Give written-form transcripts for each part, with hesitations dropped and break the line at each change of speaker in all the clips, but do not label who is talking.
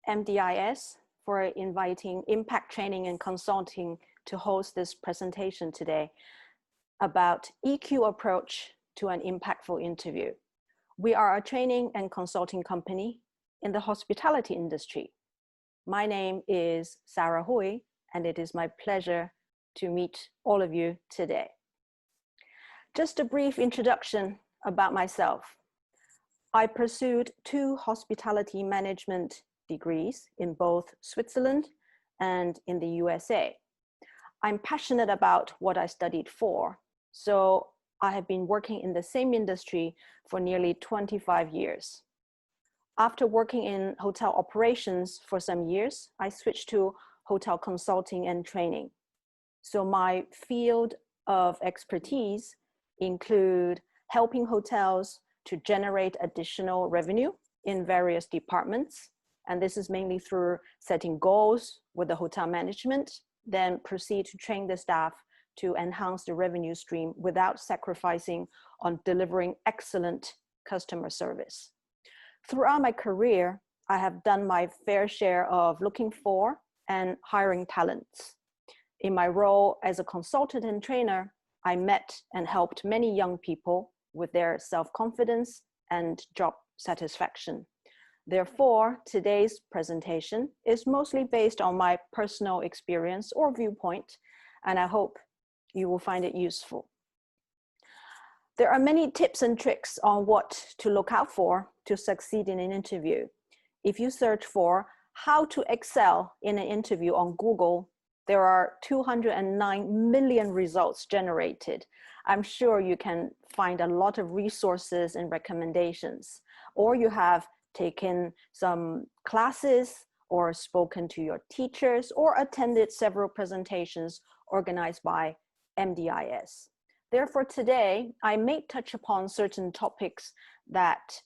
MDIS for inviting Impact Training and Consulting to host this presentation today about EQ approach to an impactful interview. We are a training and consulting company in the hospitality industry. My name is Sara Hui, and it is my pleasure to meet all of you today. Just a brief introduction about myself. I pursued 2 hospitality management degrees in both Switzerland and in the USA. I'm passionate about what I studied for, so I have been working in the same industry for nearly 25 years. After working in hotel operations for some years, I switched to hotel consulting and training. So my field of expertise include helping hotels to generate additional revenue in various departments. And this is mainly through setting goals with the hotel management, then proceed to train the staff to enhance the revenue stream without sacrificing on delivering excellent customer service. Throughout my career, I have done my fair share of looking for and hiring talents. In my role as a consultant and trainer, I met and helped many young people with their self-confidence and job satisfaction. Therefore, today's presentation is mostly based on my personal experience or viewpoint, and I hope you will find it useful. There are many tips and tricks on what to look out for to succeed in an interview. If you search for how to excel in an interview on Google, there are 209 million results generated. I'm sure you can find a lot of resources and recommendations, or you have taken some classes or spoken to your teachers or attended several presentations organized by MDIS. Therefore, today, I may touch upon certain topics that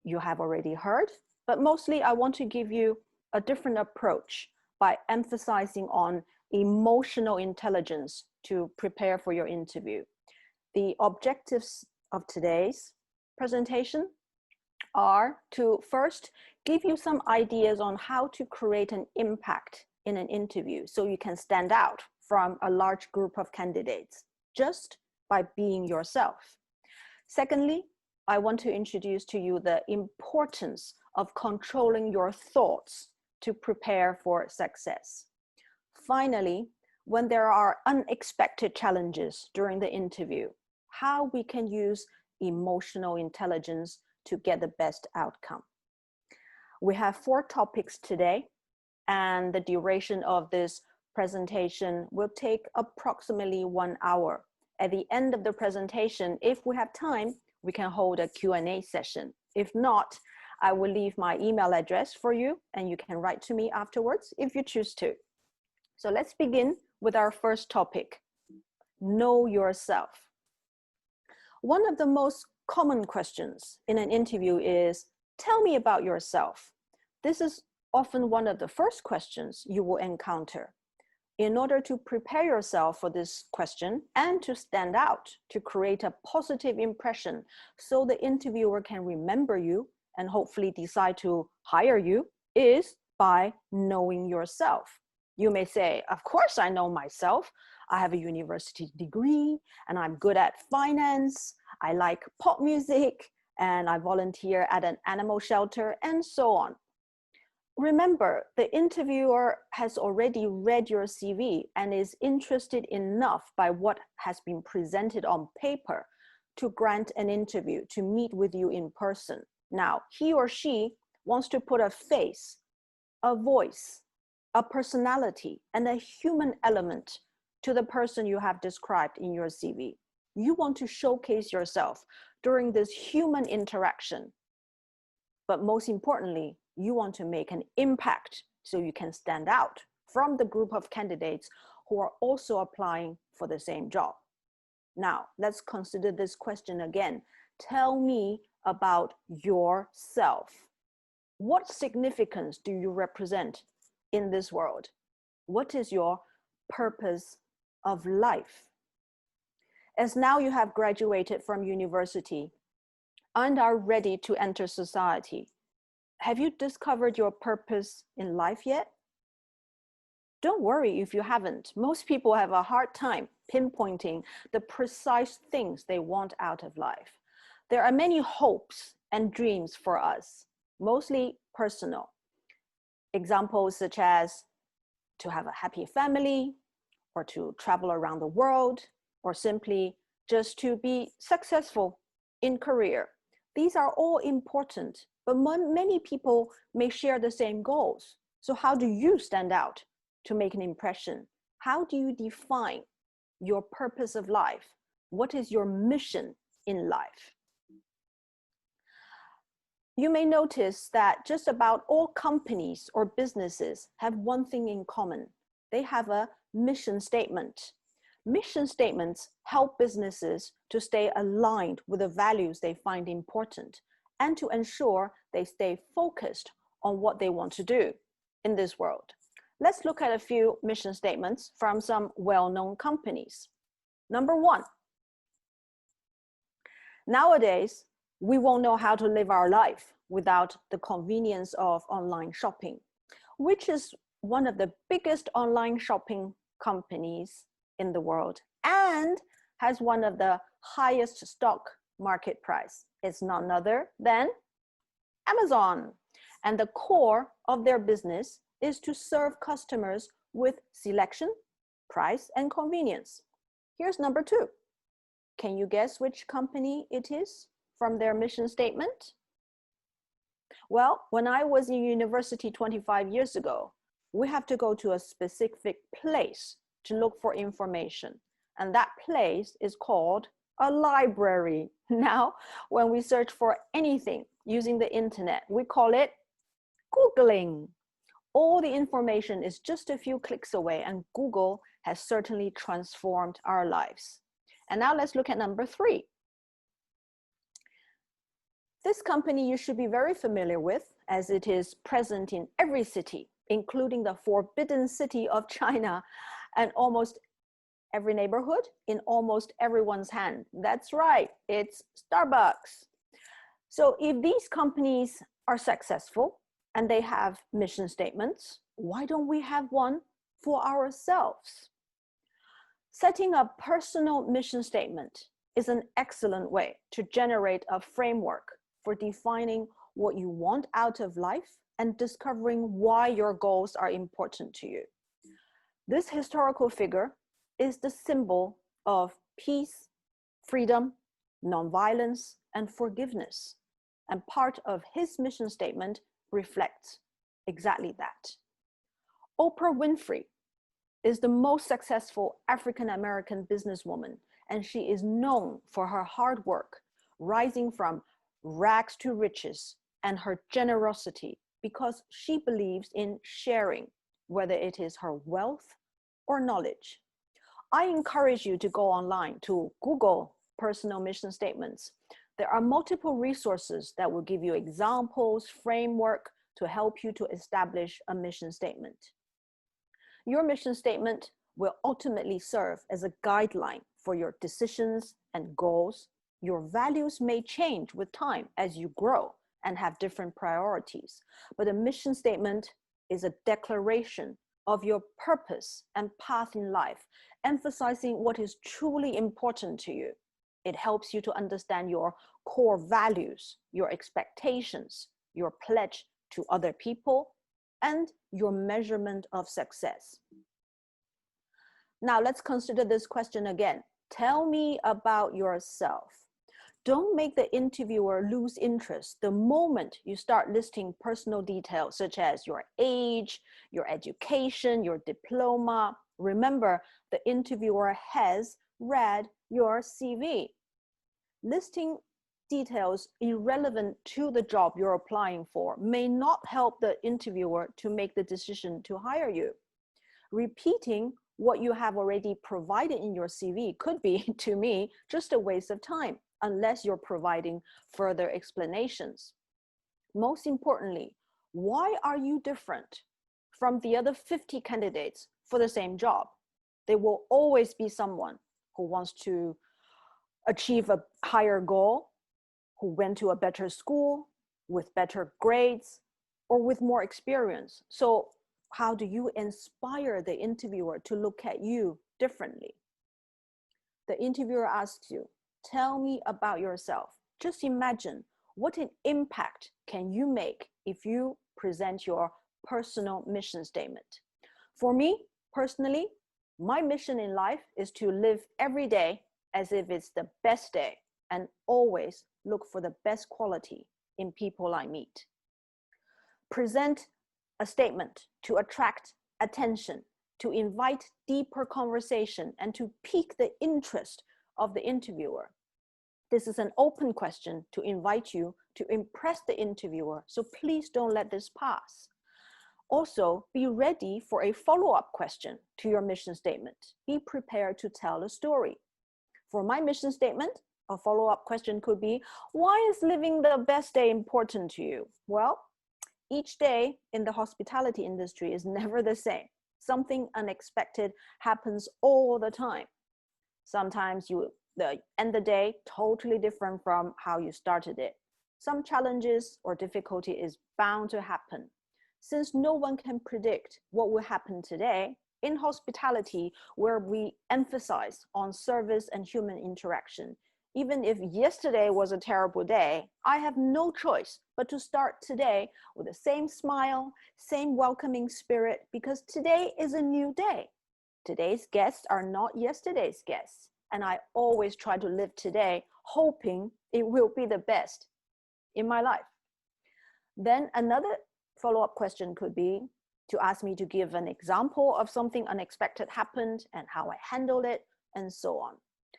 you have already heard, but mostly I want to give you a different approach by emphasizing on emotional intelligence to prepare for your interview. The objectives of today's presentation are to first give you some ideas on how to create an impact in an interview so you can stand out from a large group of candidates just by being yourself. Secondly, I want to introduce to you the importance of controlling your thoughts to prepare for success. Finally, when there are unexpected challenges during the interview, how we can use emotional intelligence to get the best outcome. We have 4 topics today, and the duration of this presentation will take approximately 1 hour. At the end of the presentation, if we have time, we can hold a Q&A session. If not, I will leave my email address for you, and you can write to me afterwards if you choose to. So let's begin with our first topic, know yourself. One of the most common questions in an interview is, tell me about yourself. This is often one of the first questions you will encounter. In order to prepare yourself for this question and to stand out, to create a positive impression so the interviewer can remember you and hopefully decide to hire you, is by knowing yourself. You may say, of course I know myself. I have a university degree and I'm good at finance. I like pop music and I volunteer at an animal shelter and so on. Remember, the interviewer has already read your CV and is interested enough by what has been presented on paper to grant an interview, to meet with you in person. Now, he or she wants to put a face, a voice, a personality, and a human element to the person you have described in your CV. You want to showcase yourself during this human interaction. But most importantly, you want to make an impact so you can stand out from the group of candidates who are also applying for the same job. Now, let's consider this question again. Tell me about yourself. What significance do you represent in this world? What is your purpose of life? As now you have graduated from university and are ready to enter society, Have you discovered your purpose in life yet? Don't worry if you haven't. Most people have a hard time pinpointing the precise things they want out of life. There are many hopes and dreams for us, mostly personal. Examples such as to have a happy family, or to travel around the world, or simply just to be successful in career. These are all important, but many people may share the same goals. So how do you stand out to make an impression? How do you define your purpose of life? What is your mission in life? You may notice that just about all companies or businesses have one thing in common. They have a mission statement. Mission statements help businesses to stay aligned with the values they find important and to ensure they stay focused on what they want to do in this world. Let's look at a few mission statements from some well-known companies. Number 1, nowadays, we won't know how to live our life without the convenience of online shopping, which is one of the biggest online shopping companies in the world and has one of the highest stock market price. It's none other than Amazon. And the core of their business is to serve customers with selection, price, and convenience. Here's number 2. Can you guess which company it is from their mission statement? Well, when I was in university 25 years ago, we have to go to a specific place to look for information. And that place is called a library. Now, when we search for anything using the internet, we call it Googling. All the information is just a few clicks away, and Google has certainly transformed our lives. And now let's look at number 3. This company you should be very familiar with, as it is present in every city, including the forbidden city of China, and almost every neighborhood in almost everyone's hand. That's right, it's Starbucks. So if these companies are successful and they have mission statements, why don't we have one for ourselves? Setting a personal mission statement is an excellent way to generate a framework for defining what you want out of life and discovering why your goals are important to you. This historical figure is the symbol of peace, freedom, nonviolence, and forgiveness. And part of his mission statement reflects exactly that. Oprah Winfrey is the most successful African-American businesswoman, and she is known for her hard work, rising from rags to riches, and her generosity, because she believes in sharing, whether it is her wealth or knowledge. I encourage you to go online to Google personal mission statements. There are multiple resources that will give you examples, framework to help you to establish a mission statement. Your mission statement will ultimately serve as a guideline for your decisions and goals. Your values may change with time as you grow and have different priorities, but a mission statement is a declaration of your purpose and path in life, emphasizing what is truly important to you. It helps you to understand your core values, your expectations, your pledge to other people, and your measurement of success. Now let's consider this question again. Tell me about yourself. Don't make the interviewer lose interest the moment you start listing personal details such as your age, your education, your diploma. Remember, the interviewer has read your CV. Listing details irrelevant to the job you're applying for may not help the interviewer to make the decision to hire you. Repeating what you have already provided in your CV could be, to me, just a waste of time, unless you're providing further explanations. Most importantly, why are you different from the other 50 candidates for the same job? There will always be someone who wants to achieve a higher goal, who went to a better school with better grades, or with more experience. So how do you inspire the interviewer to look at you differently? The interviewer asks you, tell me about yourself. Just imagine what an impact can you make if you present your personal mission statement. For me, personally, my mission in life is to live every day as if it's the best day and always look for the best quality in people I meet. Present a statement to attract attention, to invite deeper conversation, and to pique the interest of the interviewer. This is an open question to invite you to impress the interviewer, so please don't let this pass. Also, be ready for a follow-up question to your mission statement. Be prepared to tell a story. For my mission statement, a follow-up question could be, why is living the best day important to you? Well, each day in the hospitality industry is never the same. Something unexpected happens all the time. Sometimes you end the day totally different from how you started it. Some challenges or difficulty is bound to happen. Since no one can predict what will happen today, in hospitality, where we emphasize on service and human interaction, even if yesterday was a terrible day, I have no choice but to start today with the same smile, same welcoming spirit, because today is a new day. Today's guests are not yesterday's guests, and I always try to live today hoping it will be the best in my life. Then another follow-up question could be to ask me to give an example of something unexpected happened and how I handled it, and so on.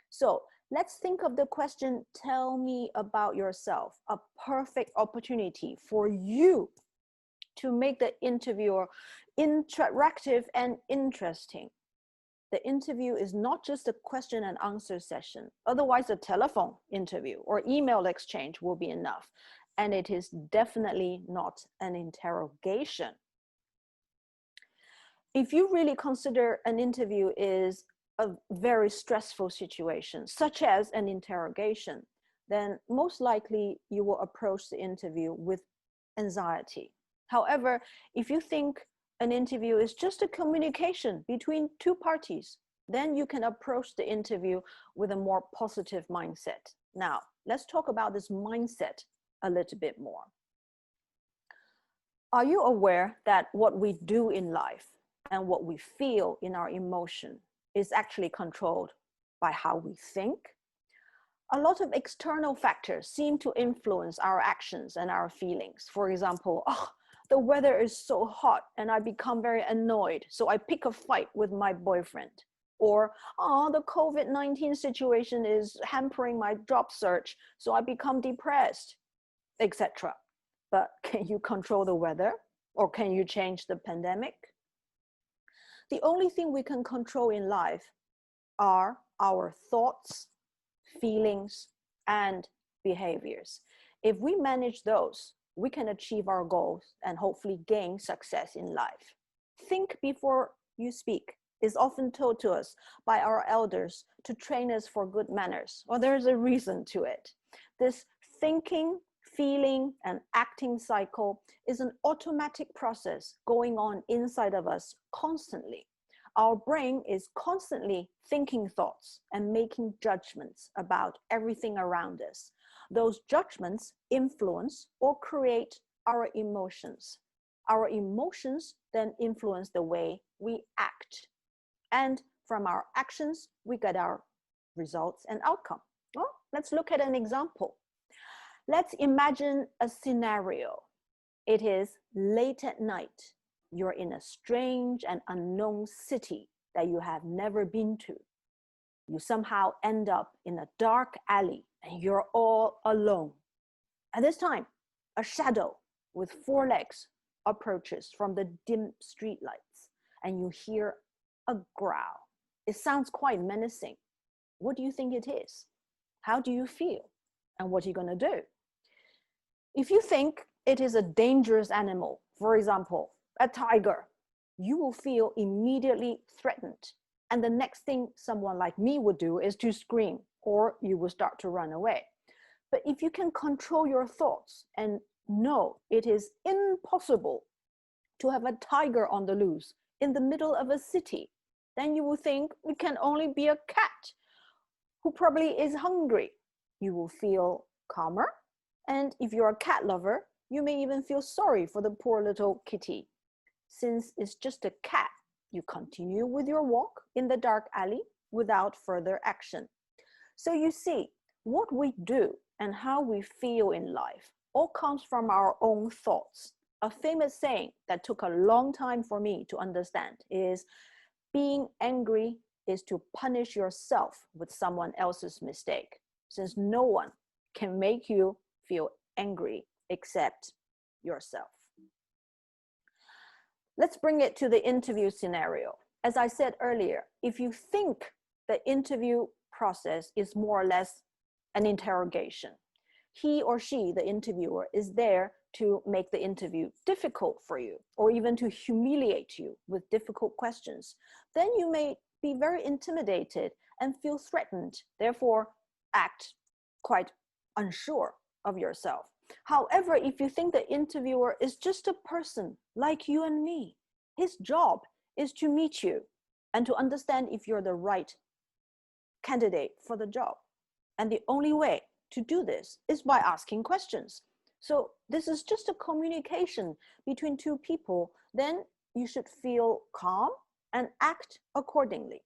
So let's think of the question, tell me about yourself, a perfect opportunity for you to make the interviewer interactive and interesting. The interview is not just a question and answer session. Otherwise, a telephone interview or email exchange will be enough. And it is definitely not an interrogation. If you really consider an interview is a very stressful situation, such as an interrogation, then most likely you will approach the interview with anxiety. However, if you think an interview is just a communication between two parties, then you can approach the interview with a more positive mindset. Now, let's talk about this mindset a little bit more. Are you aware that what we do in life and what we feel in our emotion is actually controlled by how we think? A lot of external factors seem to influence our actions and our feelings. For example, the weather is so hot and I become very annoyed, so I pick a fight with my boyfriend. Or, the COVID-19 situation is hampering my job search, so I become depressed, etc. But can you control the weather? Or can you change the pandemic? The only thing we can control in life are our thoughts, feelings, and behaviors. If we manage those, we can achieve our goals and hopefully gain success in life. Think before you speak is often told to us by our elders to train us for good manners. Well, there's a reason to it. This thinking, feeling, and acting cycle is an automatic process going on inside of us constantly. Our brain is constantly thinking thoughts and making judgments about everything around us. Those judgments influence or create our emotions. Our emotions then influence the way we act. And from our actions, we get our results and outcome. Well, let's look at an example. Let's imagine a scenario. It is late at night. You're in a strange and unknown city that you have never been to. You somehow end up in a dark alley and you're all alone. At this time, a shadow with 4 legs approaches from the dim streetlights and you hear a growl. It sounds quite menacing. What do you think it is? How do you feel? And what are you going to do? If you think it is a dangerous animal, for example, a tiger, you will feel immediately threatened. And the next thing someone like me would do is to scream, or you will start to run away. But if you can control your thoughts and No, it is impossible to have a tiger on the loose in the middle of a city. Then you will think it can only be a cat who probably is hungry. You will feel calmer. And if you're a cat lover, you may even feel sorry for the poor little kitty. Since it's just a cat, you continue with your walk in the dark alley without further action. So you see, what we do and how we feel in life all comes from our own thoughts. A famous saying that took a long time for me to understand is, being angry is to punish yourself with someone else's mistake, since no one can make you feel angry except yourself. Let's bring it to the interview scenario. As I said earlier, if you think the interview process is more or less an interrogation, he or she, the interviewer, is there to make the interview difficult for you, or even to humiliate you with difficult questions, then you may be very intimidated and feel threatened, therefore act quite unsure of yourself. However, if you think the interviewer is just a person like you and me, his job is to meet you and to understand if you're the right candidate for the job. And the only way to do this is by asking questions. So this is just a communication between two people. Then you should feel calm and act accordingly.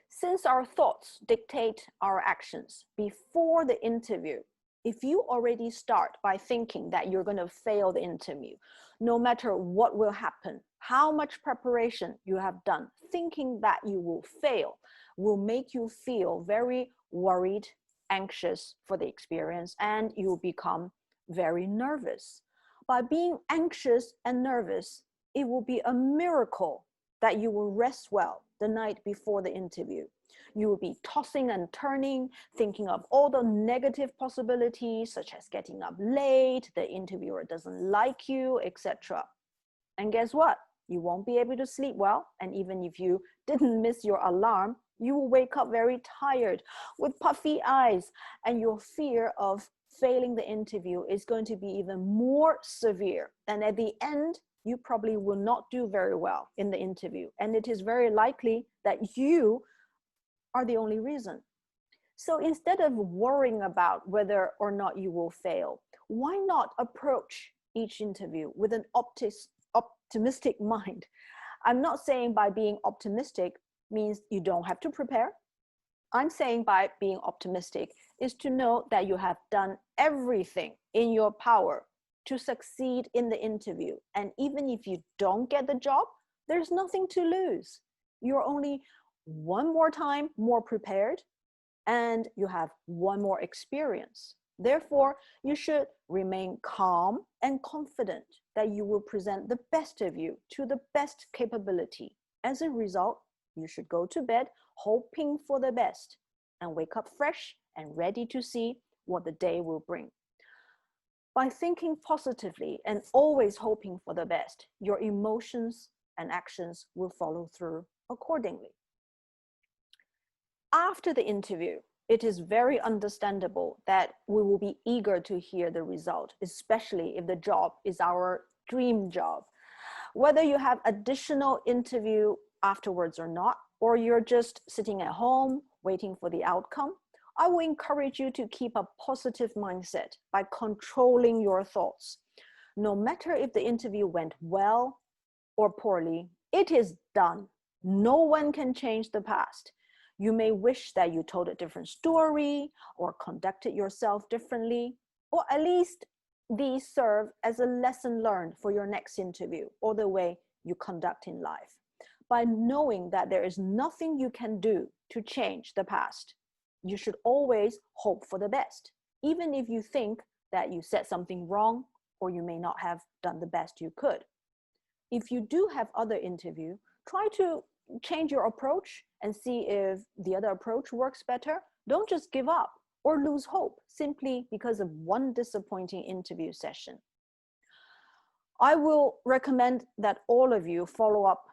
Since our thoughts dictate our actions before the interview, if you already start by thinking that you're going to fail the interview, no matter what will happen, how much preparation you have done, thinking that you will fail will make you feel very worried, anxious for the experience, and you'll become very nervous. By being anxious and nervous, it will be a miracle that you will rest well the night before the interview. You will be tossing and turning, thinking of all the negative possibilities, such as getting up late, the interviewer doesn't like you, etc. And guess what? You won't be able to sleep well. And even if you didn't miss your alarm, you will wake up very tired with puffy eyes, and your fear of failing the interview is going to be even more severe. And at the end, you probably will not do very well in the interview. And it is very likely that you are the only reason. So instead of worrying about whether or not you will fail, why not approach each interview with an optimistic mind? I'm not saying by being optimistic means you don't have to prepare. I'm saying by being optimistic is to know that you have done everything in your power to succeed in the interview. And even if you don't get the job, there's nothing to lose. You're only one more time more prepared, and you have one more experience. Therefore, you should remain calm and confident that you will present the best of you to the best capability. As a result, you should go to bed hoping for the best and wake up fresh and ready to see what the day will bring. By thinking positively and always hoping for the best, your emotions and actions will follow through accordingly. After the interview, it is very understandable that we will be eager to hear the result, especially if the job is our dream job. Whether you have additional interview afterwards or not, or you're just sitting at home waiting for the outcome, I will encourage you to keep a positive mindset by controlling your thoughts. No matter if the interview went well or poorly, it is done. No one can change the past. You may wish that you told a different story or conducted yourself differently, or at least these serve as a lesson learned for your next interview or the way you conduct in life. By knowing that there is nothing you can do to change the past, you should always hope for the best, even if you think that you said something wrong or you may not have done the best you could. If you do have other interview, try to change your approach and see if the other approach works better. Don't just give up or lose hope simply because of one disappointing interview session. I will recommend that all of you follow up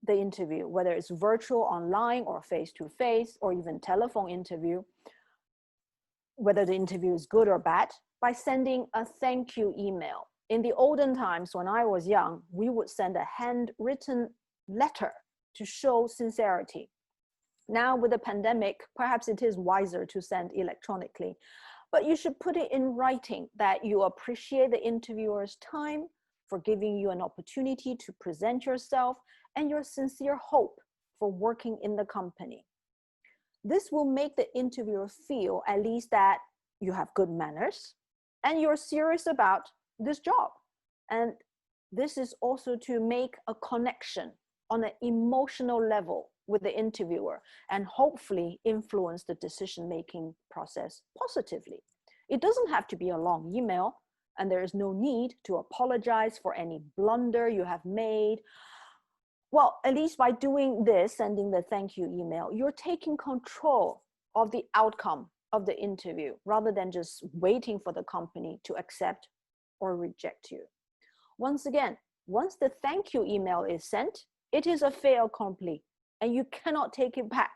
the interview, whether it's virtual, online, or face-to-face, or even telephone interview. Whether the interview is good or bad, by sending a thank you email. In the olden times, when I was young, we would send a handwritten letter to show sincerity. Now with the pandemic, perhaps it is wiser to send electronically, but you should put it in writing that you appreciate the interviewer's time for giving you an opportunity to present yourself and your sincere hope for working in the company. This will make the interviewer feel at least that you have good manners and you're serious about this job. And this is also to make a connection on an emotional level with the interviewer and hopefully influence the decision-making process positively. It doesn't have to be a long email, and there is no need to apologize for any blunder you have made. Well, at least by doing this, sending the thank you email, you're taking control of the outcome of the interview rather than just waiting for the company to accept or reject you. Once again, once the thank you email is sent, it is a fait accompli and you cannot take it back.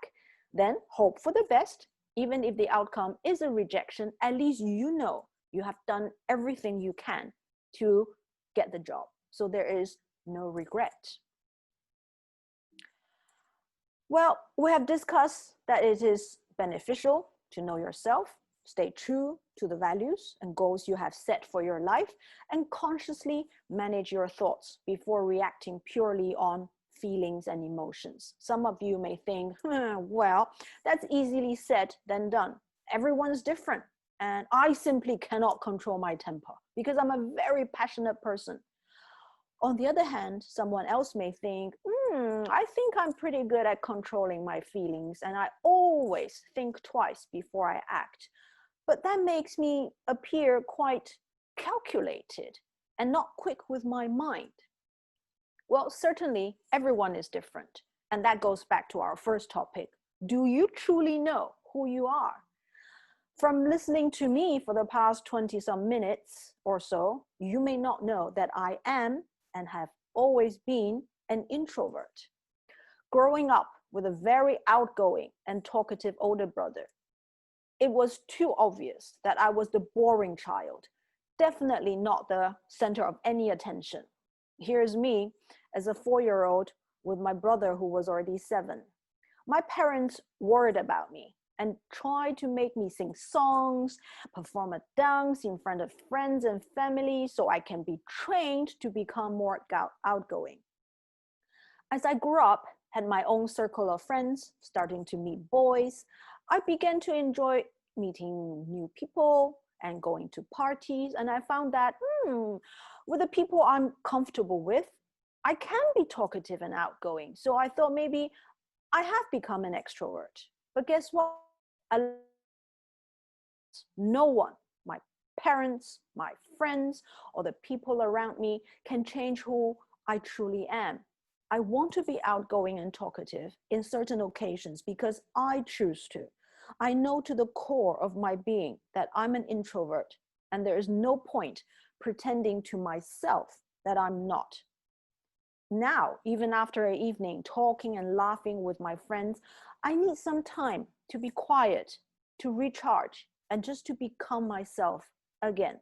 Then hope for the best. Even if the outcome is a rejection, at least you know you have done everything you can to get the job. So there is no regret. Well, we have discussed that it is beneficial to know yourself, stay true to the values and goals you have set for your life, and consciously manage your thoughts before reacting purely on feelings and emotions. Some of you may think, well, that's easily said than done. Everyone's different, and I simply cannot control my temper because I'm a very passionate person. On the other hand, someone else may think, I think I'm pretty good at controlling my feelings and I always think twice before I act. But that makes me appear quite calculated and not quick with my mind. Well, certainly everyone is different. And that goes back to our first topic. Do you truly know who you are? From listening to me for the past 20-some minutes or so, you may not know that I am and have always been an introvert. Growing up with a very outgoing and talkative older brother, it was too obvious that I was the boring child, definitely not the center of any attention. Here's me as a 4-year-old with my brother who was already 7. My parents worried about me and tried to make me sing songs, perform a dance in front of friends and family so I can be trained to become more outgoing. As I grew up, had my own circle of friends, starting to meet boys, I began to enjoy meeting new people and going to parties, and I found that with the people I'm comfortable with, I can be talkative and outgoing. So I thought maybe I have become an extrovert. But guess what? No one, my parents, my friends, or the people around me can change who I truly am. I want to be outgoing and talkative in certain occasions because I choose to. I know to the core of my being that I'm an introvert, and there is no point pretending to myself that I'm not. Now, even after an evening talking and laughing with my friends, I need some time to be quiet, to recharge, and just to become myself again.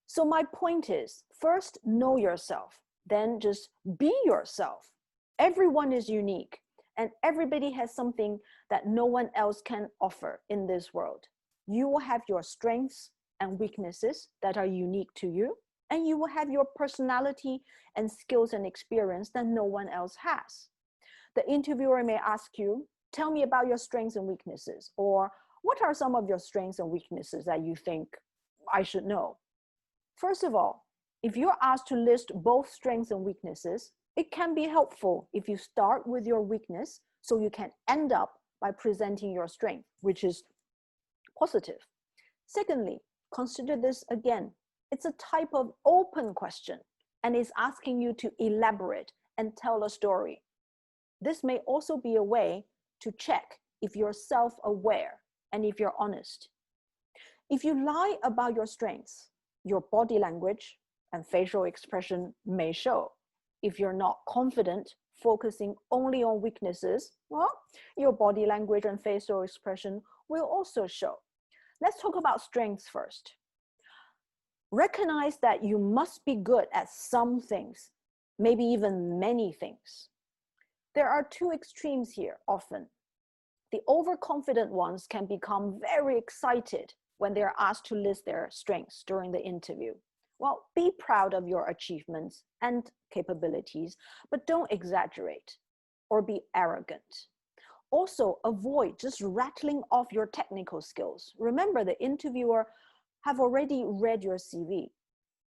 So my point is, first know yourself, then just be yourself. Everyone is unique, and everybody has something that no one else can offer in this world. You will have your strengths and weaknesses that are unique to you, and you will have your personality and skills and experience that no one else has. The interviewer may ask you, tell me about your strengths and weaknesses, or what are some of your strengths and weaknesses that you think I should know? First of all, if you're asked to list both strengths and weaknesses, it can be helpful if you start with your weakness so you can end up by presenting your strength, which is positive. Secondly, consider this again. It's a type of open question and is asking you to elaborate and tell a story. This may also be a way to check if you're self-aware and if you're honest. If you lie about your strengths, your body language and facial expression may show. If you're not confident, focusing only on weaknesses, well, your body language and facial expression will also show. Let's talk about strengths first. Recognize that you must be good at some things, maybe even many things. There are two extremes here often. The overconfident ones can become very excited when they're asked to list their strengths during the interview. Well, be proud of your achievements and capabilities, but don't exaggerate or be arrogant. Also, avoid just rattling off your technical skills. Remember, the interviewer have already read your CV.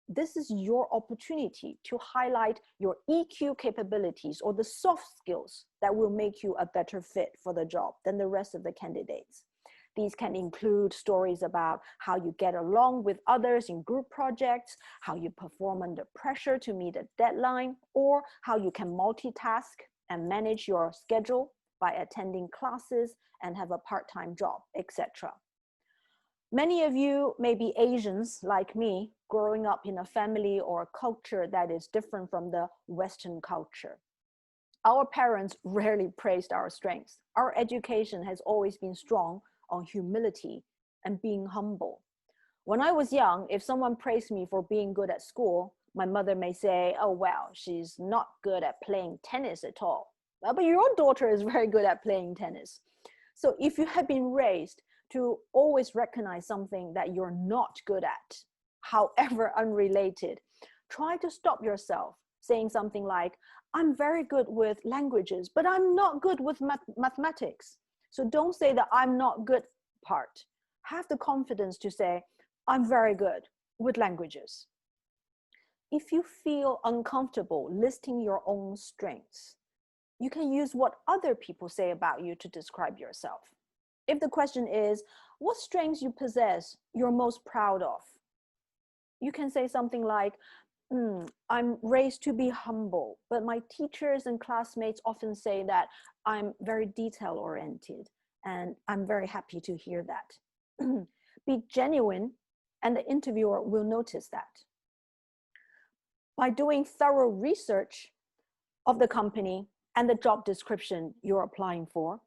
This is your opportunity to highlight your EQ capabilities or the soft skills that will make you a better fit for the job than the rest of the candidates. These can include stories about how you get along with others in group projects, how you perform under pressure to meet a deadline, or how you can multitask and manage your schedule by attending classes and have a part-time job, etc. Many of you may be Asians like me, growing up in a family or a culture that is different from the Western culture. Our parents rarely praised our strengths. Our education has always been strong on humility and being humble. When I was young, if someone praised me for being good at school, my mother may say, oh, well, she's not good at playing tennis at all. But your daughter is very good at playing tennis. So if you have been raised to always recognize something that you're not good at, however unrelated, try to stop yourself saying something like, I'm very good with languages, but I'm not good with mathematics. So don't say the I'm not good part. Have the confidence to say, I'm very good with languages. If you feel uncomfortable listing your own strengths, you can use what other people say about you to describe yourself. If the question is, what strengths you possess you're most proud of? You can say something like, I'm raised to be humble, but my teachers and classmates often say that I'm very detail-oriented, and I'm very happy to hear that. Be genuine, and the interviewer will notice that. By doing thorough research of the company and the job description you're applying for,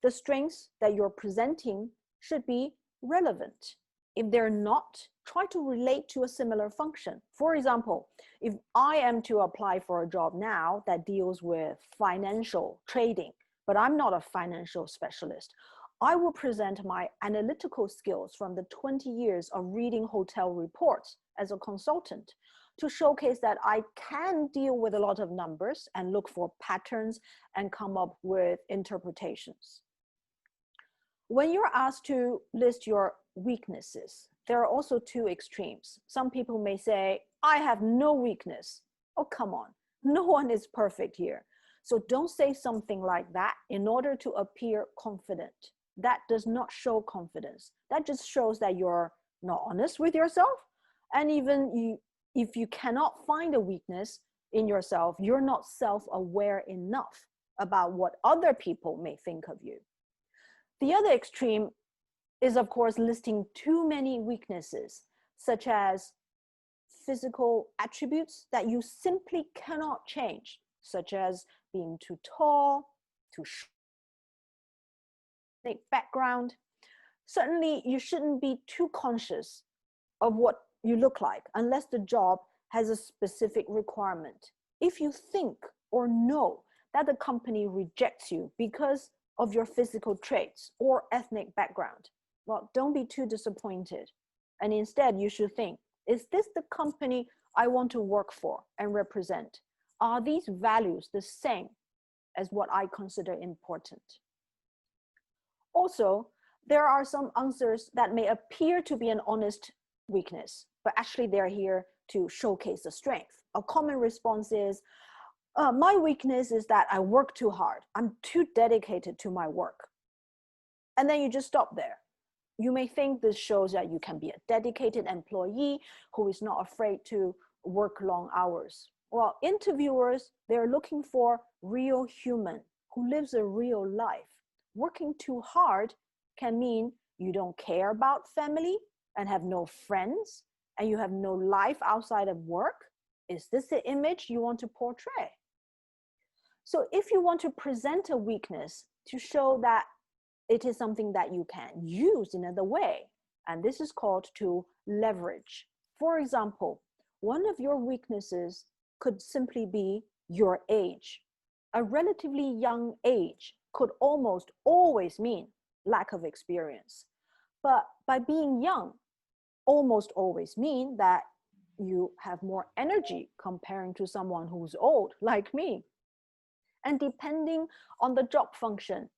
the strengths that you're presenting should be relevant. If they're not, try to relate to a similar function. For example, if I am to apply for a job now that deals with financial trading, but I'm not a financial specialist, I will present my analytical skills from the 20 years of reading hotel reports as a consultant to showcase that I can deal with a lot of numbers and look for patterns and come up with interpretations. When you're asked to list your weaknesses, there are also two extremes. Some people may say, I have no weakness. Oh, come on. No one is perfect here. So don't say something like that in order to appear confident. That does not show confidence. That just shows that you're not honest with yourself. And even if you cannot find a weakness in yourself, you're not self-aware enough about what other people may think of you. The other extreme is, of course, listing too many weaknesses, such as physical attributes that you simply cannot change, such as being too tall, too short, background. Certainly, you shouldn't be too conscious of what you look like unless the job has a specific requirement. If you think or know that the company rejects you because of your physical traits or ethnic background, well, don't be too disappointed. And instead, you should think, is this the company I want to work for and represent? Are these values the same as what I consider important? Also, there are some answers that may appear to be an honest weakness, but actually they're here to showcase a strength. A common response is, my weakness is that I work too hard. I'm too dedicated to my work. And then you just stop there. You may think this shows that you can be a dedicated employee who is not afraid to work long hours. Well, interviewers, they're looking for real human who lives a real life. Working too hard can mean you don't care about family and have no friends and you have no life outside of work. Is this the image you want to portray? So if you want to present a weakness to show that it is something that you can use in another way, and this is called to leverage. For example, one of your weaknesses could simply be your age. A relatively young age could almost always mean lack of experience. But by being young, almost always mean that you have more energy comparing to someone who's old, like me. And depending on the job function,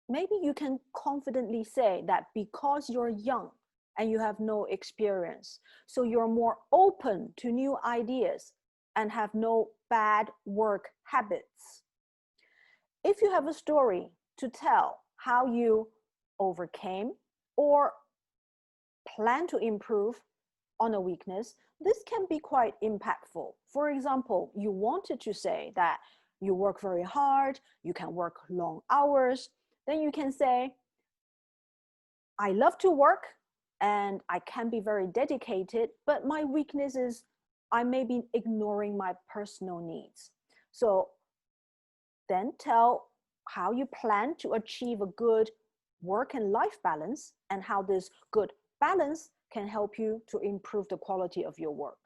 maybe you can confidently say that because you're young and you have no experience, so you're more open to new ideas and have no bad work habits. If you have a story to tell how you overcame or plan to improve on a weakness, this can be quite impactful. For example, you wanted to say that you work very hard, you can work long hours, then you can say, I love to work and I can be very dedicated, but my weakness is I may be ignoring my personal needs. So then tell how you plan to achieve a good work and life balance and how this good balance can help you to improve the quality of your work.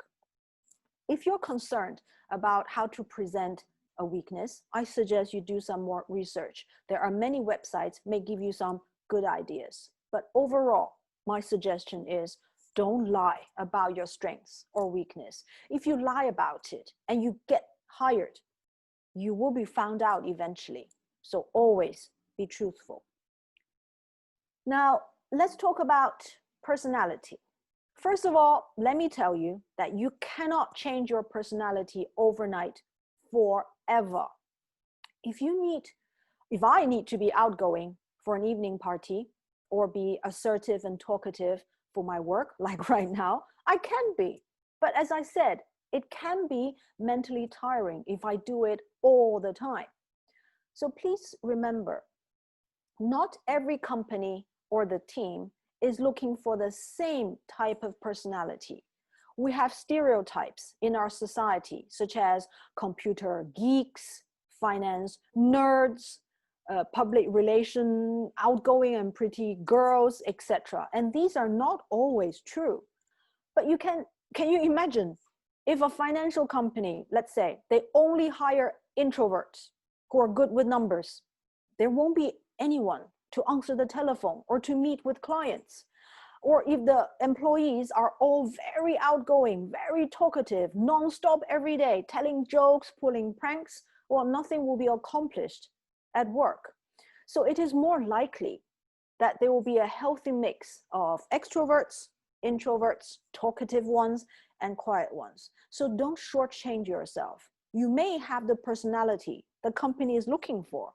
If you're concerned about how to present a weakness, I suggest you do some more research. There are many websites may give you some good ideas. But overall, my suggestion is don't lie about your strengths or weakness. If you lie about it and you get hired, you will be found out eventually. So always be truthful. Now, let's talk about personality. First of all, let me tell you that you cannot change your personality overnight forever. If I need to be outgoing for an evening party or be assertive and talkative for my work, like right now, I can be. But as I said, it can be mentally tiring if I do it all the time. So please remember, not every company or the team is looking for the same type of personality. We have stereotypes in our society, such as computer geeks, finance nerds, public relation, outgoing and pretty girls, etc. And these are not always true. But can you imagine if a financial company, let's say, they only hire introverts who are good with numbers, there won't be anyone to answer the telephone or to meet with clients. Or if the employees are all very outgoing, very talkative, non-stop every day, telling jokes, pulling pranks, well, nothing will be accomplished at work. So it is more likely that there will be a healthy mix of extroverts, introverts, talkative ones, and quiet ones. So don't shortchange yourself. You may have the personality the company is looking for.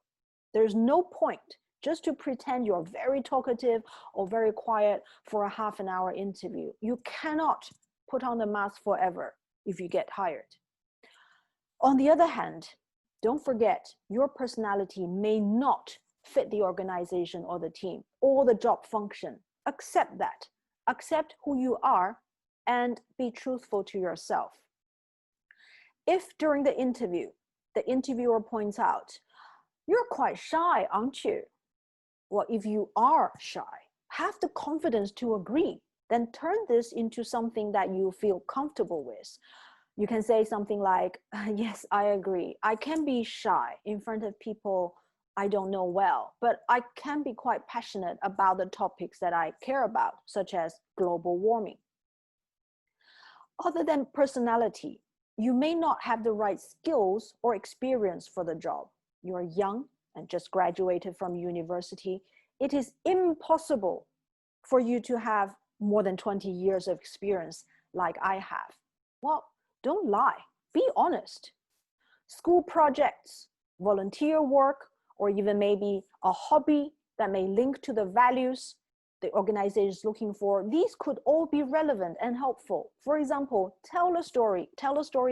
There's no point just to pretend you're very talkative or very quiet for a half an hour interview. You cannot put on the mask forever if you get hired. On the other hand, don't forget your personality may not fit the organization or the team or the job function. Accept that. Accept who you are and be truthful to yourself. If during the interview, the interviewer points out, you're quite shy, aren't you? Well, if you are shy, have the confidence to agree, then turn this into something that you feel comfortable with. You can say something like, yes, I agree. I can be shy in front of people I don't know well, but I can be quite passionate about the topics that I care about, such as global warming. Other than personality, you may not have the right skills or experience for the job. You're young and just graduated from university. It is impossible for you to have more than 20 years of experience like I have. Well, don't lie, be honest. School projects, volunteer work, or even maybe a hobby that may link to the values the organization is looking for, these could all be relevant and helpful. For example, tell a story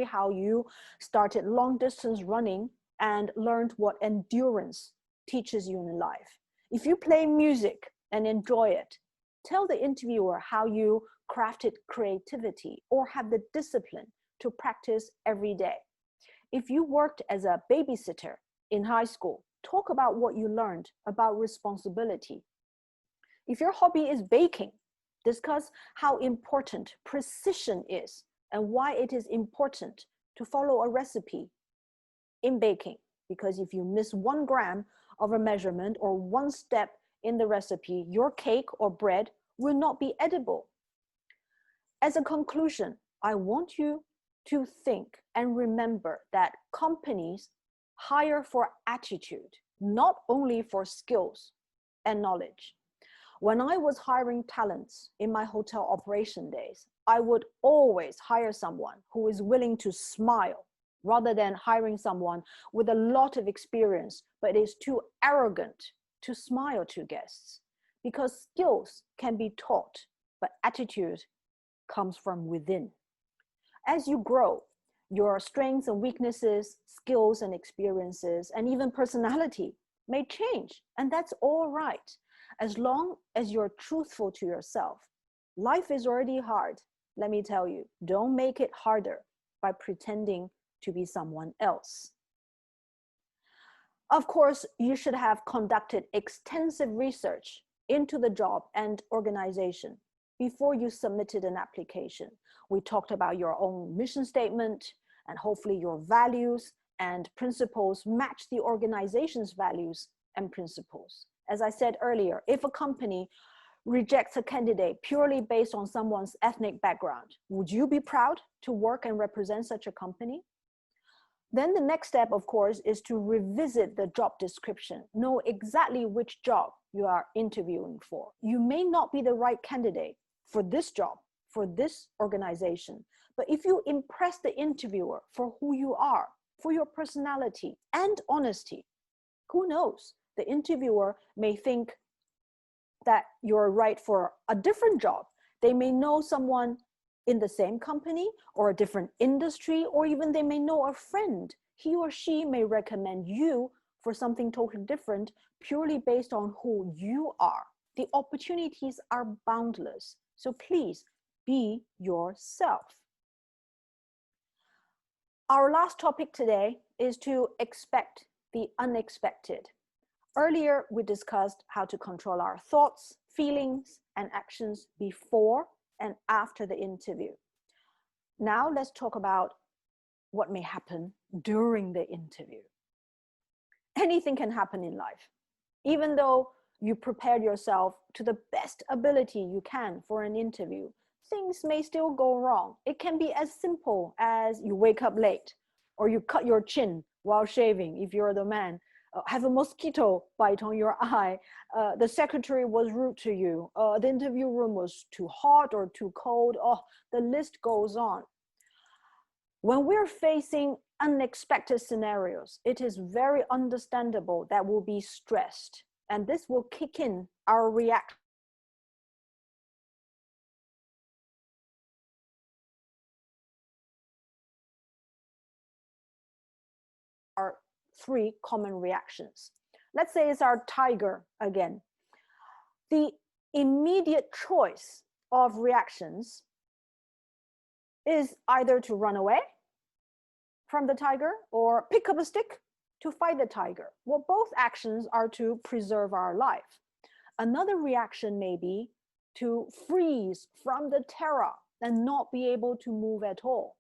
how you started long distance running and learned what endurance teaches you in life. If you play music and enjoy it, tell the interviewer how you crafted creativity or have the discipline to practice every day. If you worked as a babysitter in high school, talk about what you learned about responsibility. If your hobby is baking, Discuss how important precision is and why it is important to follow a recipe in baking. Because if you miss 1 gram of a measurement or 1 step in the recipe, your cake or bread will not be edible. As a conclusion, I want you to think and remember that companies hire for attitude, not only for skills and knowledge. When I was hiring talents in my hotel operation days, I would always hire someone who is willing to smile rather than hiring someone with a lot of experience but is too arrogant to smile to guests. Because skills can be taught, but attitude comes from within. As you grow, your strengths and weaknesses, skills and experiences, and even personality may change, and that's all right. As long as you're truthful to yourself. Life is already hard. Let me tell you, don't make it harder by pretending to be someone else. Of course, you should have conducted extensive research into the job and organization before you submitted an application. We talked about your own mission statement, and hopefully your values and principles match the organization's values and principles. As I said earlier, if a company rejects a candidate purely based on someone's ethnic background, would you be proud to work and represent such a company? Then the next step, of course, is to revisit the job description. Know exactly which job you are interviewing for. You may not be the right candidate for this job, for this organization, but if you impress the interviewer for who you are, for your personality and honesty, who knows? The interviewer may think that you're right for a different job. They may know someone in the same company or a different industry, or even they may know a friend. He or she may recommend you for something totally different purely based on who you are. The opportunities are boundless. So please be yourself. Our last topic today is to expect the unexpected. Earlier, we discussed how to control our thoughts, feelings, and actions before and after the interview. Now let's talk about what may happen during the interview. Anything can happen in life. Even though you prepared yourself to the best ability you can for an interview, things may still go wrong. It can be as simple as you wake up late, or you cut your chin while shaving if you're the man, have a mosquito bite on your eye, the secretary was rude to you, the interview room was too hot or too cold, the list goes on. When we're facing unexpected scenarios, it is very understandable that we'll be stressed, and this will kick in our reaction. Our 3 common reactions. Let's say it's our tiger again. The immediate choice of reactions is either to run away from the tiger or pick up a stick to fight the tiger. Well, both actions are to preserve our life. Another reaction may be to freeze from the terror and not be able to move at all.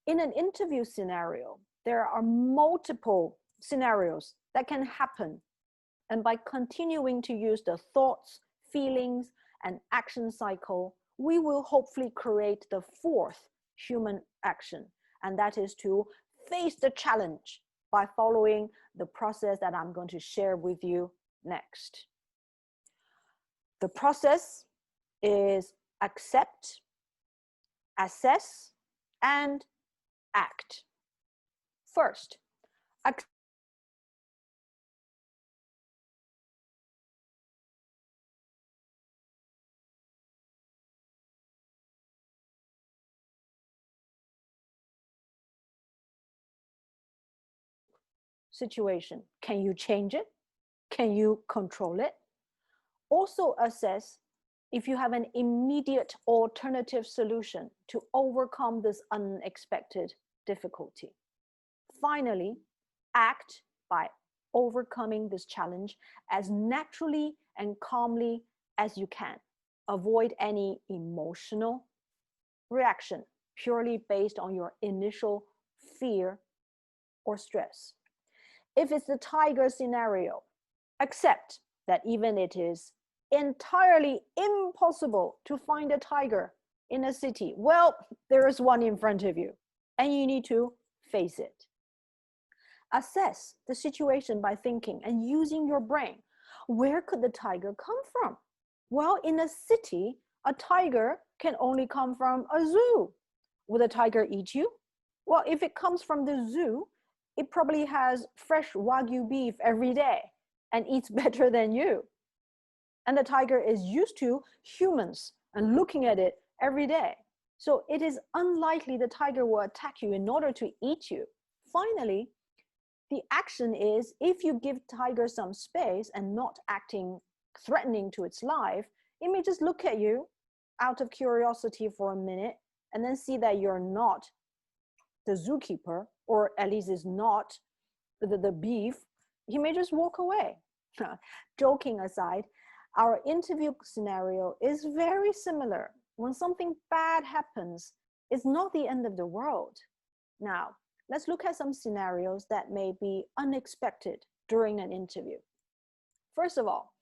In an interview scenario, there are multiple scenarios that can happen. And by continuing to use the thoughts, feelings, and action cycle, we will hopefully create the 4th human action. And that is to face the challenge by following the process that I'm going to share with you next. The process is accept, assess, and act. First, situation. Can you change it? Can you control it? Also assess if you have an immediate alternative solution to overcome this unexpected difficulty. Finally, act by overcoming this challenge as naturally and calmly as you can. Avoid any emotional reaction purely based on your initial fear or stress. If it's the tiger scenario, accept that even it is entirely impossible to find a tiger in a city, well, there is one in front of you and you need to face it. Assess the situation by thinking and using your brain. Where could the tiger come from? Well, in a city, a tiger can only come from a zoo. Will the tiger eat you? Well, if it comes from the zoo, it probably has fresh Wagyu beef every day and eats better than you. And the tiger is used to humans and looking at it every day. So it is unlikely the tiger will attack you in order to eat you. Finally, the action is, if you give tiger some space and not acting threatening to its life, it may just look at you out of curiosity for a minute and then see that you're not the zookeeper, or at least is not the beef. He may just walk away. Joking aside, our interview scenario is very similar. When something bad happens, it's not the end of the world. Now, let's look at some scenarios that may be unexpected during an interview. First of all,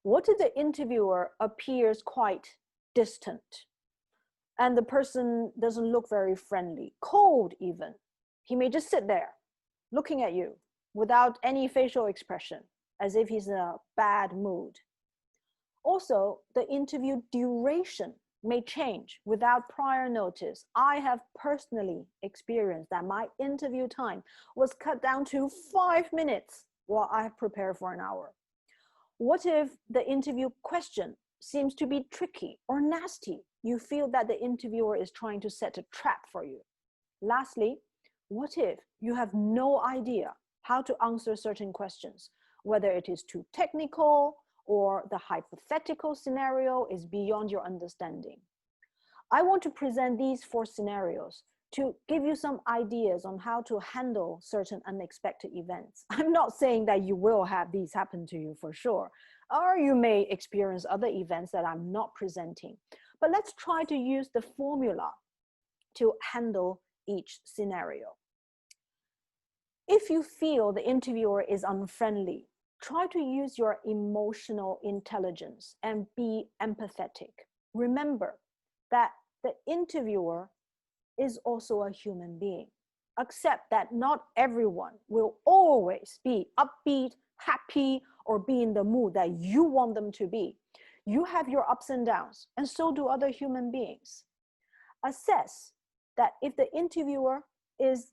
what if the interviewer appears quite distant and the person doesn't look very friendly, cold even? He may just sit there looking at you without any facial expression, as if he's in a bad mood. Also, the interview duration may change without prior notice. I have personally experienced that my interview time was cut down to 5 minutes while I have prepared for an hour. What if the interview question seems to be tricky or nasty? You feel that the interviewer is trying to set a trap for you. Lastly, what if you have no idea how to answer certain questions, whether it is too technical or the hypothetical scenario is beyond your understanding? I want to present these 4 scenarios to give you some ideas on how to handle certain unexpected events. I'm not saying that you will have these happen to you for sure, or you may experience other events that I'm not presenting. But let's try to use the formula to handle each scenario. If you feel the interviewer is unfriendly, try to use your emotional intelligence and be empathetic. Remember that the interviewer is also a human being. Accept that not everyone will always be upbeat, happy, or be in the mood that you want them to be. You have your ups and downs, and so do other human beings. Assess that if the interviewer is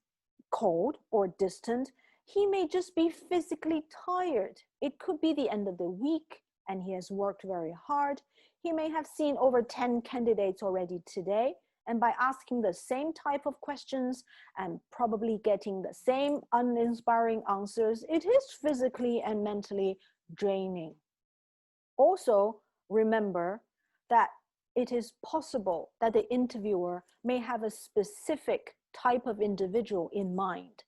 cold or distant, he may just be physically tired. It could be the end of the week and he has worked very hard. He may have seen over 10 candidates already today, and by asking the same type of questions and probably getting the same uninspiring answers, it is physically and mentally draining. Also, remember that it is possible that the interviewer may have a specific type of individual in mind,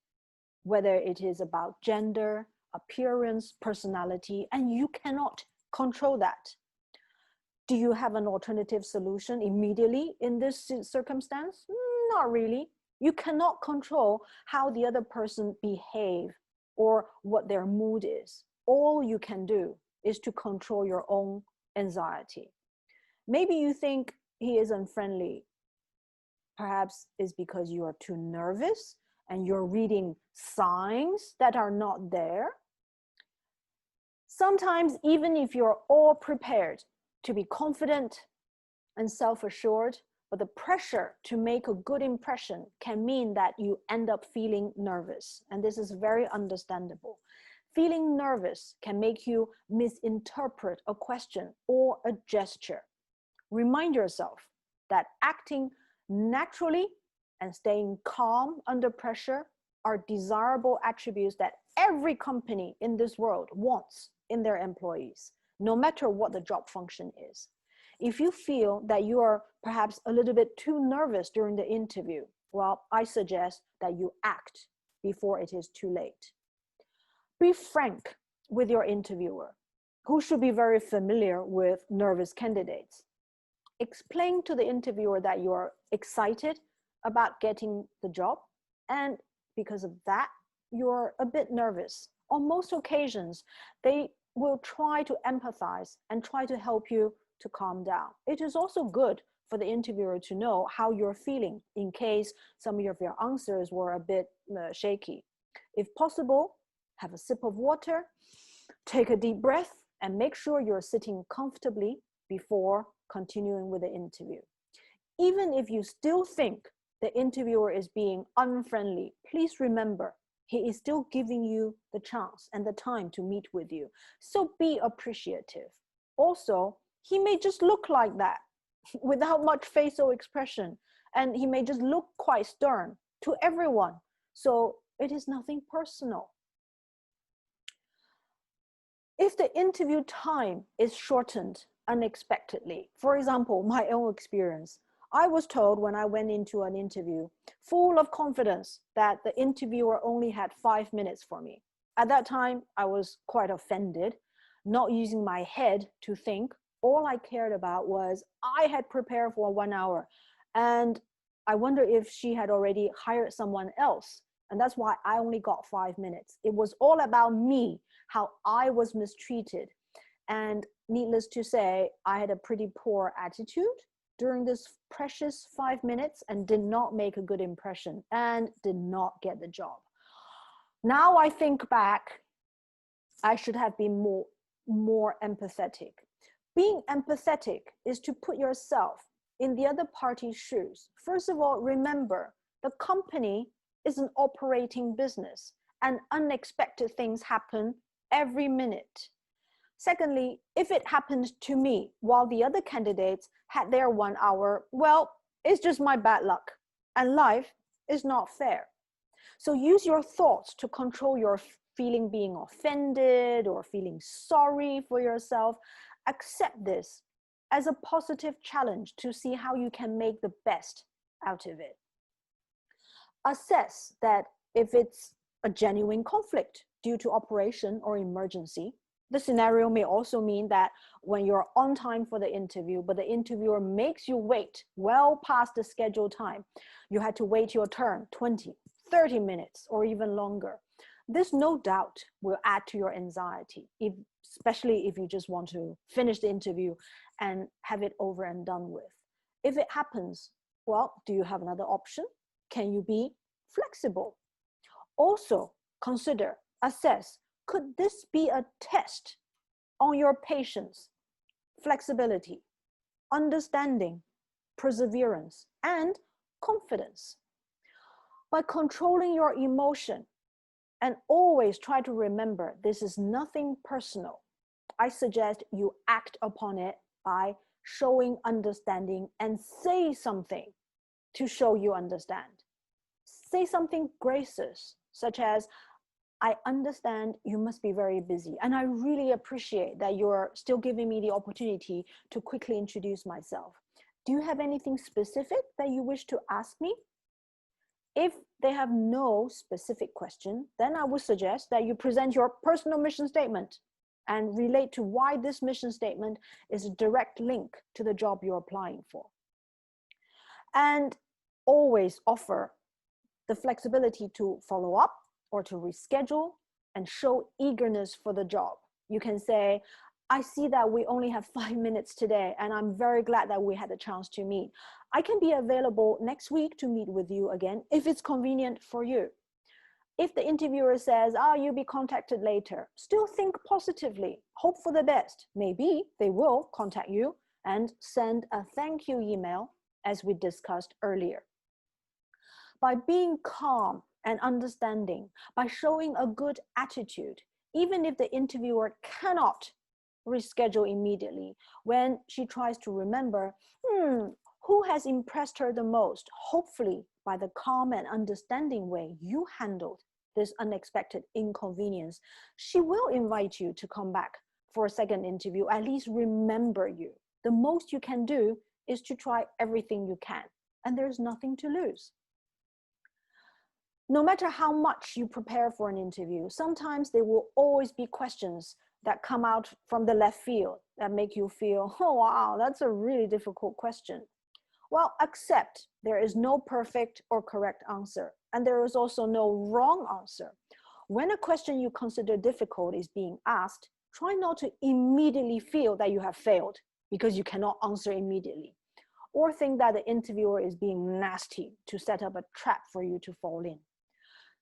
whether it is about gender, appearance, personality, and you cannot control that. Do you have an alternative solution immediately in this circumstance? Not really. You cannot control how the other person behave or what their mood is. All you can do is to control your own anxiety. Maybe you think he is unfriendly. Perhaps it's because you are too nervous and you're reading signs that are not there. Sometimes, even if you're all prepared to be confident and self-assured, but the pressure to make a good impression can mean that you end up feeling nervous. And this is very understandable. Feeling nervous can make you misinterpret a question or a gesture. Remind yourself that acting naturally and staying calm under pressure are desirable attributes that every company in this world wants in their employees, no matter what the job function is. If you feel that you are perhaps a little bit too nervous during the interview, well, I suggest that you act before it is too late. Be frank with your interviewer, who should be very familiar with nervous candidates. Explain to the interviewer that you're excited about getting the job, and because of that, you're a bit nervous. On most occasions, they will try to empathize and try to help you to calm down. It is also good for the interviewer to know how you're feeling in case some of your answers were a bit shaky. If possible, have a sip of water, take a deep breath, and make sure you're sitting comfortably before continuing with the interview. Even if you still think the interviewer is being unfriendly, please remember he is still giving you the chance and the time to meet with you. So be appreciative. Also, he may just look like that without much facial expression, and he may just look quite stern to everyone. So it is nothing personal. If the interview time is shortened unexpectedly, for example, my own experience, I was told when I went into an interview, full of confidence, that the interviewer only had 5 minutes for me. At that time, I was quite offended, not using my head to think. All I cared about was I had prepared for 1 hour, and I wonder if she had already hired someone else. And that's why I only got 5 minutes. It was all about me, how I was mistreated. And needless to say, I had a pretty poor attitude during this precious 5 minutes and did not make a good impression and did not get the job. Now I think back, I should have been more empathetic. Being empathetic is to put yourself in the other party's shoes. First of all, remember, the company is an operating business and unexpected things happen every minute. Secondly, if it happened to me while the other candidates had their 1 hour, well, it's just my bad luck, and life is not fair. So use your thoughts to control your feeling being offended or feeling sorry for yourself. Accept this as a positive challenge to see how you can make the best out of it. Assess that if it's a genuine conflict due to operation or emergency. The scenario may also mean that when you're on time for the interview, but the interviewer makes you wait well past the scheduled time, you had to wait your turn 20, 30 minutes, or even longer. This no doubt will add to your anxiety, especially if you just want to finish the interview and have it over and done with. If it happens, well, do you have another option? Can you be flexible? Also, consider, assess, could this be a test on your patience, flexibility, understanding, perseverance, and confidence? By controlling your emotion, and always try to remember this is nothing personal, I suggest you act upon it by showing understanding and say something to show you understand. Say something gracious, such as, I understand you must be very busy, and I really appreciate that you're still giving me the opportunity to quickly introduce myself. Do you have anything specific that you wish to ask me? If they have no specific question, then I would suggest that you present your personal mission statement and relate to why this mission statement is a direct link to the job you're applying for. And always offer the flexibility to follow up or to reschedule and show eagerness for the job. You can say, I see that we only have 5 minutes today, and I'm very glad that we had a chance to meet. I can be available next week to meet with you again if it's convenient for you. If the interviewer says, you'll be contacted later, still think positively, hope for the best. Maybe they will contact you and send a thank you email, as we discussed earlier. By being calm and understanding, by showing a good attitude, even if the interviewer cannot reschedule immediately, when she tries to remember, who has impressed her the most? Hopefully, by the calm and understanding way you handled this unexpected inconvenience, she will invite you to come back for a second interview, at least remember you. The most you can do is to try everything you can, and there's nothing to lose. No matter how much you prepare for an interview, sometimes there will always be questions that come out from the left field that make you feel, oh, wow, that's a really difficult question. Well, accept there is no perfect or correct answer, and there is also no wrong answer. When a question you consider difficult is being asked, try not to immediately feel that you have failed because you cannot answer immediately, or think that the interviewer is being nasty to set up a trap for you to fall in.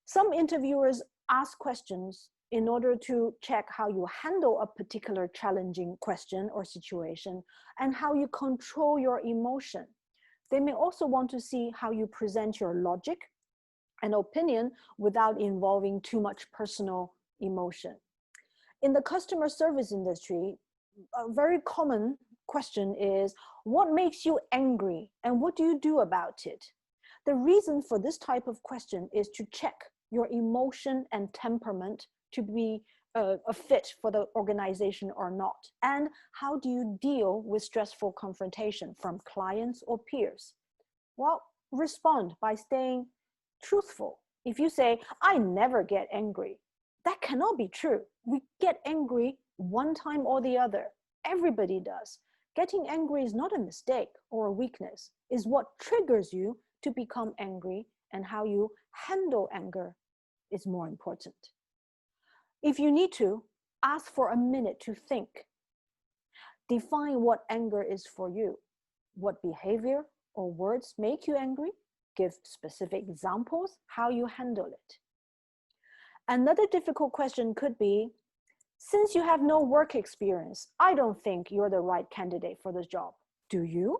Some interviewers ask questions in order to check how you handle a particular challenging question or situation and how you control your emotion. They may also want to see how you present your logic and opinion without involving too much personal emotion. In the customer service industry, a very common question is, what makes you angry and what do you do about it? The reason for this type of question is to check your emotion and temperament to be a fit for the organization or not. And how do you deal with stressful confrontation from clients or peers? Well, respond by staying truthful. If you say, I never get angry, that cannot be true. We get angry one time or the other. Everybody does. Getting angry is not a mistake or a weakness. It's what triggers you to become angry, and how you handle anger is more important. If you need to, ask for a minute to think. Define what anger is for you. What behavior or words make you angry? Give specific examples how you handle it. Another difficult question could be, since you have no work experience, I don't think you're the right candidate for this job. Do you?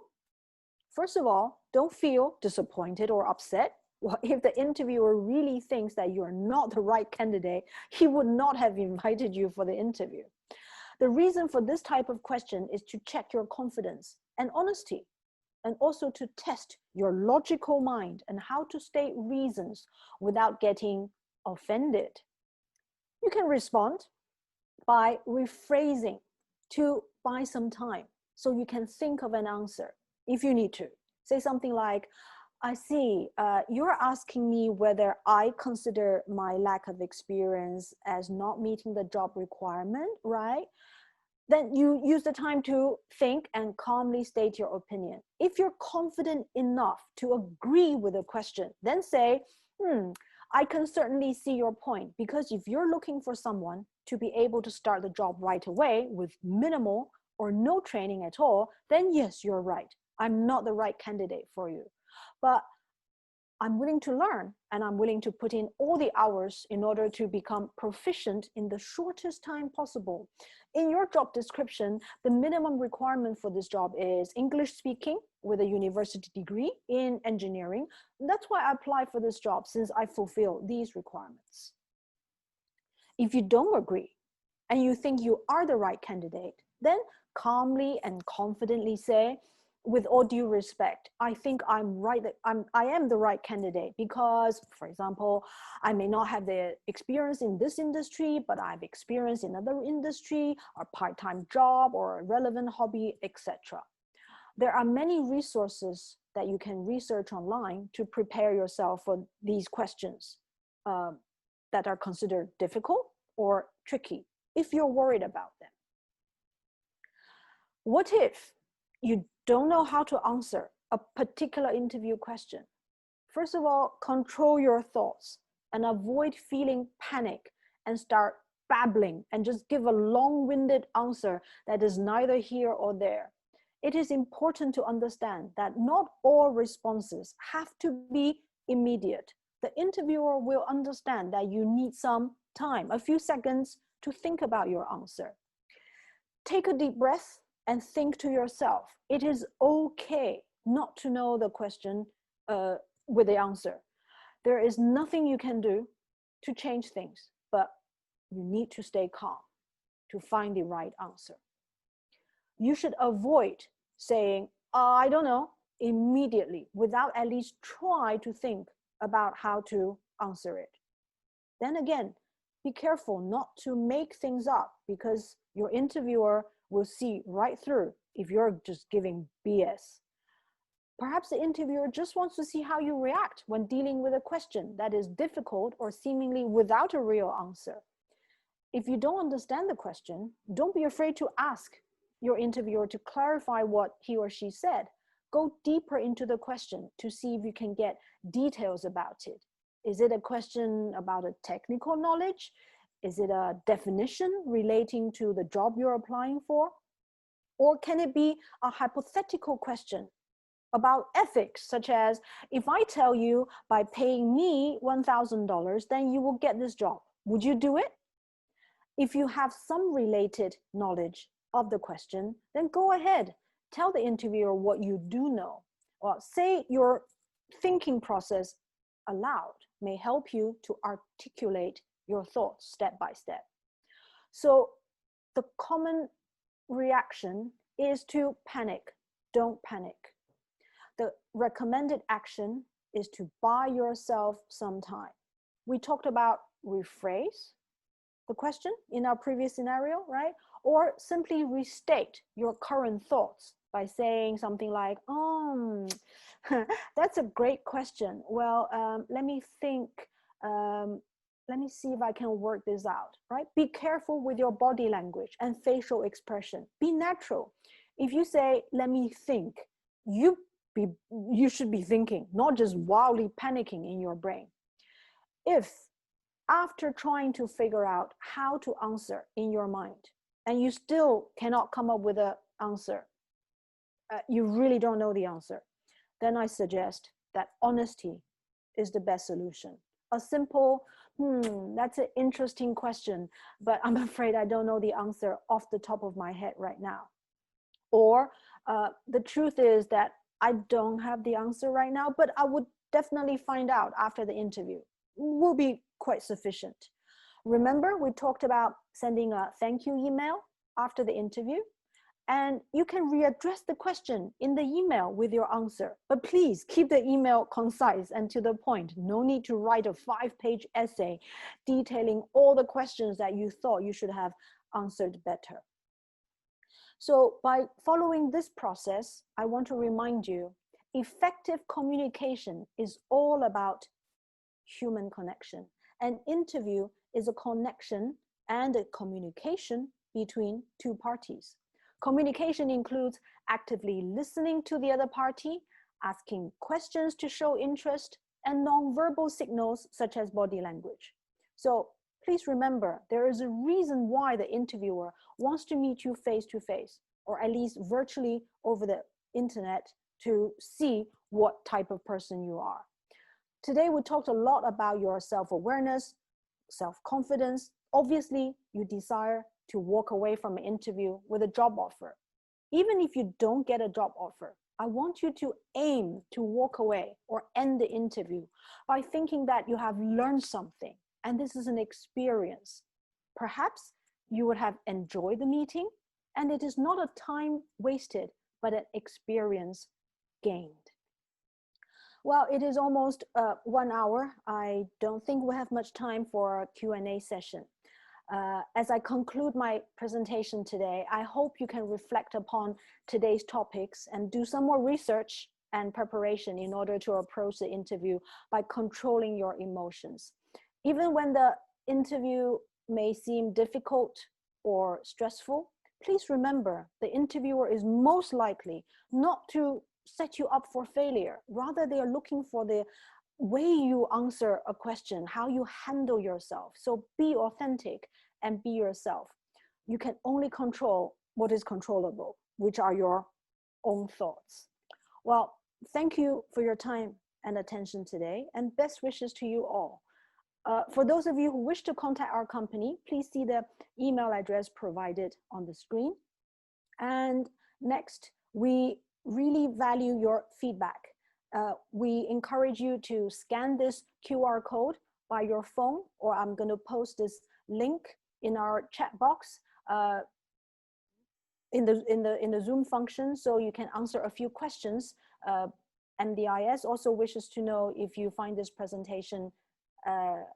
First of all, don't feel disappointed or upset. Well, if the interviewer really thinks that you're not the right candidate, he would not have invited you for the interview. The reason for this type of question is to check your confidence and honesty, and also to test your logical mind and how to state reasons without getting offended. You can respond by rephrasing to buy some time so you can think of an answer if you need to. Say something like, I see, you're asking me whether I consider my lack of experience as not meeting the job requirement, right? Then you use the time to think and calmly state your opinion. If you're confident enough to agree with the question, then say, I can certainly see your point, because if you're looking for someone to be able to start the job right away with minimal or no training at all, then yes, you're right. I'm not the right candidate for you. But I'm willing to learn, and I'm willing to put in all the hours in order to become proficient in the shortest time possible. In your job description, the minimum requirement for this job is English speaking with a university degree in engineering. That's why I applied for this job, since I fulfill these requirements. If you don't agree and you think you are the right candidate, then calmly and confidently say, with all due respect, I think I am the right candidate because, for example, I may not have the experience in this industry, but I have experience in another industry, a part-time job or a relevant hobby, etc. There are many resources that you can research online to prepare yourself for these questions that are considered difficult or tricky if you're worried about them. What if you don't know how to answer a particular interview question? First of all, control your thoughts and avoid feeling panic and start babbling and just give a long-winded answer that is neither here or there. It is important to understand that not all responses have to be immediate. The interviewer will understand that you need some time, a few seconds to think about your answer. Take a deep breath and think to yourself, it is okay not to know the question with the answer. There is nothing you can do to change things, but you need to stay calm to find the right answer. You should avoid saying, I don't know, immediately without at least try to think about how to answer it. Then again, be careful not to make things up, because your interviewer will see right through if you're just giving BS. Perhaps the interviewer just wants to see how you react when dealing with a question that is difficult or seemingly without a real answer. If you don't understand the question, don't be afraid to ask your interviewer to clarify what he or she said. Go deeper into the question to see if you can get details about it. Is it a question about a technical knowledge? Is it a definition relating to the job you're applying for? Or can it be a hypothetical question about ethics, such as, if I tell you by paying me $1,000, then you will get this job. Would you do it? If you have some related knowledge of the question, then go ahead. Tell the interviewer what you do know. Or say your thinking process aloud may help you to articulate your thoughts step by step. So the common reaction is to panic. Don't panic. The recommended action is to buy yourself some time. We talked about rephrase the question in our previous scenario, right? Or simply restate your current thoughts by saying something like, that's a great question. Well, let me think, let me see if I can work this out, right? Be careful with your body language and facial expression. Be natural. If you say, let me think, you should be thinking, not just wildly panicking in your brain. If after trying to figure out how to answer in your mind, and you still cannot come up with an answer, you really don't know the answer, then I suggest that honesty is the best solution. A simple, that's an interesting question, but I'm afraid I don't know the answer off the top of my head right now. Or the truth is that I don't have the answer right now, but I would definitely find out after the interview. Will be quite sufficient. Remember, we talked about sending a thank you email after the interview, and you can readdress the question in the email with your answer. But please keep the email concise and to the point. No need to write a 5-page essay detailing all the questions that you thought you should have answered better. So by following this process, I want to remind you, effective communication is all about human connection. An interview is a connection and a communication between two parties. Communication includes actively listening to the other party, asking questions to show interest, and nonverbal signals such as body language. So please remember, there is a reason why the interviewer wants to meet you face to face, or at least virtually over the internet, to see what type of person you are. Today, we talked a lot about your self-awareness, self-confidence. Obviously, you desire to walk away from an interview with a job offer. Even if you don't get a job offer, I want you to aim to walk away or end the interview by thinking that you have learned something, and this is an experience. Perhaps you would have enjoyed the meeting, and it is not a time wasted, but an experience gained. Well, it is almost 1 hour. I don't think we have much time for a Q&A session. As I conclude my presentation today, I hope you can reflect upon today's topics and do some more research and preparation in order to approach the interview by controlling your emotions. Even when the interview may seem difficult or stressful, please remember the interviewer is most likely not to set you up for failure. Rather, they are looking for the way you answer a question, how you handle yourself. So be authentic and be yourself. You can only control what is controllable, which are your own thoughts. Well, thank you for your time and attention today, and best wishes to you all. For those of you who wish to contact our company, please see the email address provided on the screen. And next, we really value your feedback. We encourage you to scan this QR code by your phone, or I'm going to post this link in our chat box in the Zoom function, so you can answer a few questions. MDIS also wishes to know if you find this presentation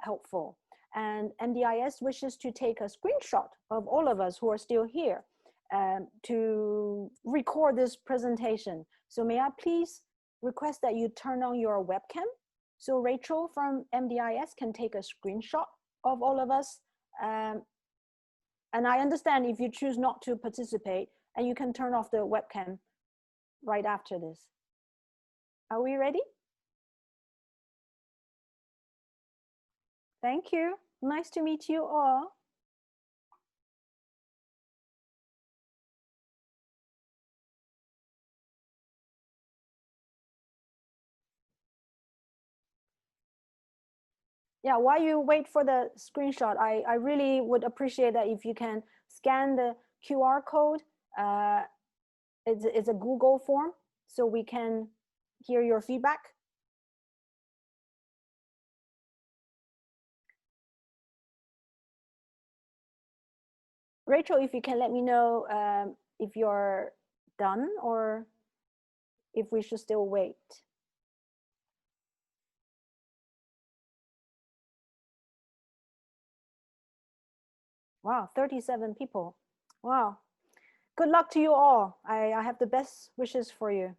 helpful. And MDIS wishes to take a screenshot of all of us who are still here to record this presentation. So may I please request that you turn on your webcam so Rachel from MDIS can take a screenshot of all of us And I understand if you choose not to participate, and you can turn off the webcam right after this. Are we ready? Thank you. Nice to meet you all. Yeah, while you wait for the screenshot, I really would appreciate that if you can scan the QR code. It's a Google form, so we can hear your feedback. Rachel, if you can let me know if you're done or if we should still wait. Wow, 37 people. Wow. Good luck to you all. I have the best wishes for you.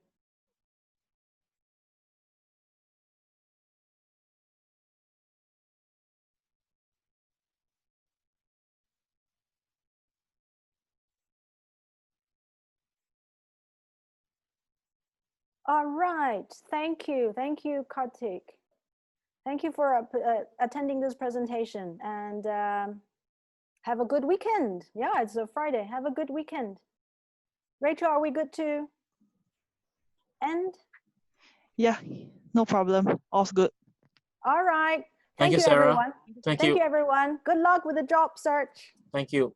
All right. Thank you. Thank you, Kartik. Thank you for attending this presentation, and have a good weekend. Yeah, it's a Friday. Have a good weekend. Rachel, are we good to end?
Yeah, no problem. All's good.
All right.
Thank you,
you,
Sarah.
everyone.
Thank
Thank
you.
you, everyone. Good luck with the job search.
Thank you.